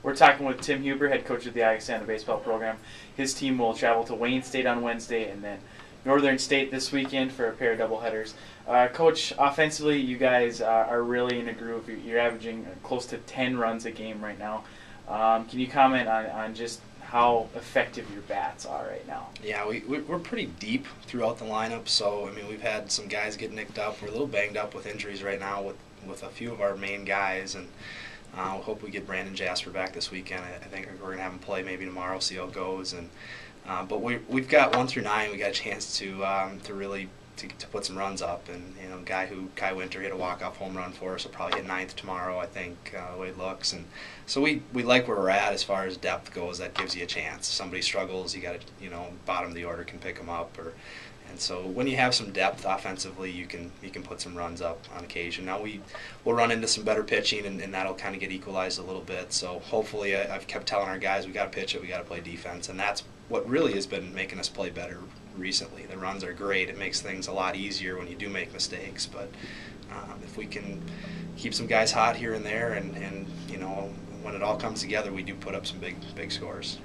We're talking with Tim Huber, head coach of the Augustana baseball program. His team will travel to Wayne State on Wednesday and then Northern State this weekend for a pair of doubleheaders. Coach, offensively, you guys are really in a groove. You're averaging close to 10 runs a game right now. Can you comment on just how effective your bats are right now? Yeah, we're pretty deep throughout the lineup, so I mean we've had some guys get nicked up. We're a little banged up with injuries right now with a few of our main guys, and we hope we get Brandon Jasper back this weekend. I think we're going to have him play maybe tomorrow, see how it goes. And but we've got 1 through 9. We got a chance to really to put some runs up, and a guy who Kai Winter hit a walk-off home run for us will probably hit 9th tomorrow, I think, the way it looks. And so we like where we're at as far as depth goes. That gives you a chance. If somebody struggles, you got to bottom of the order can pick them up. And so when you have some depth offensively, you can put some runs up on occasion. Now we'll run into some better pitching, and that'll kind of get equalized a little bit. So hopefully, I've kept telling our guys we got to pitch it, we got to play defense, and that's what really has been making us play better recently. The runs are great. It makes things a lot easier when you do make mistakes. But if we can keep some guys hot here and there, and when it all comes together, we do put up some big scores.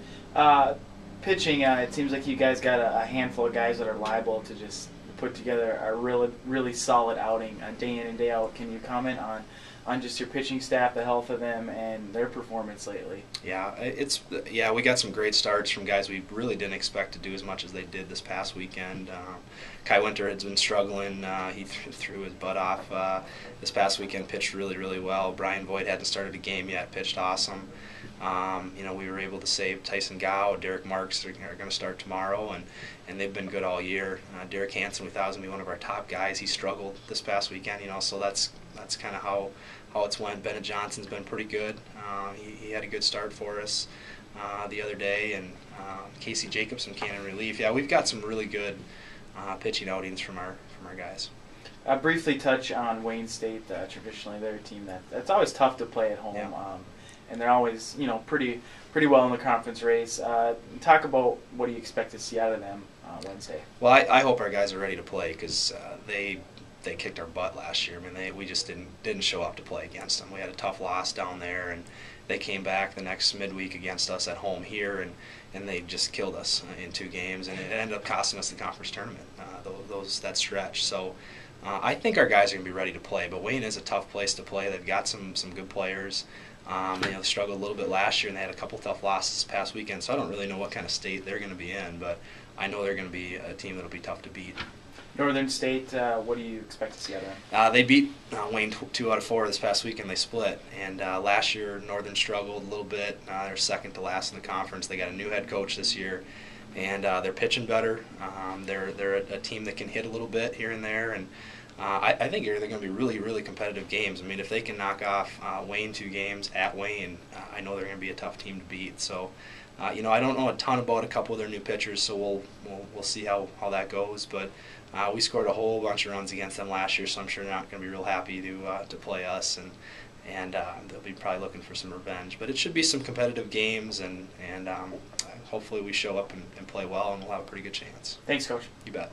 Pitching, it seems like you guys got a handful of guys that are liable to just put together a really solid outing day in and day out. Can you comment on just your pitching staff, the health of them, and their performance lately? Yeah, we got some great starts from guys we really didn't expect to do as much as they did this past weekend. Kai Winter has been struggling. He threw his butt off this past weekend, pitched really well. Brian Boyd hadn't started a game yet, pitched awesome. We were able to save Tyson Gow, Derek Marks are going to start tomorrow, and they've been good all year. Derek Hansen, we thought was going to be one of our top guys. He struggled this past weekend, so that's kind of how it's went. Bennett Johnson's been pretty good. He had a good start for us the other day, and Casey Jacobson came in relief. Yeah, we've got some really good pitching outings from our guys. Briefly touch on Wayne State. Traditionally, they're a team that's always tough to play at home. Yeah. And they're always, pretty well in the conference race. Talk about what do you expect to see out of them Wednesday? Well, I hope our guys are ready to play, because they kicked our butt last year. I mean, we just didn't show up to play against them. We had a tough loss down there, and they came back the next midweek against us at home here, and they just killed us in 2 games, and it ended up costing us the conference tournament, that stretch. So I think our guys are going to be ready to play, but Wayne is a tough place to play. They've got some good players. They struggled a little bit last year, and they had a couple tough losses this past weekend, so I don't really know what kind of state they're going to be in, but I know they're going to be a team that will be tough to beat. Northern State, what do you expect to see out of them? They beat Wayne 2 out of 4 this past weekend. They split, and last year Northern struggled a little bit. They're second to last in the conference. They got a new head coach this year, and they're pitching better. They're a team that can hit a little bit here and there, and I think they're going to be really competitive games. I mean, if they can knock off Wayne 2 games at Wayne, I know they're going to be a tough team to beat. So, I don't know a ton about a couple of their new pitchers, so we'll see how that goes. But we scored a whole bunch of runs against them last year, so I'm sure they're not going to be real happy to play us, and they'll be probably looking for some revenge. But it should be some competitive games, and hopefully we show up and play well, and we'll have a pretty good chance. Thanks, Coach. You bet.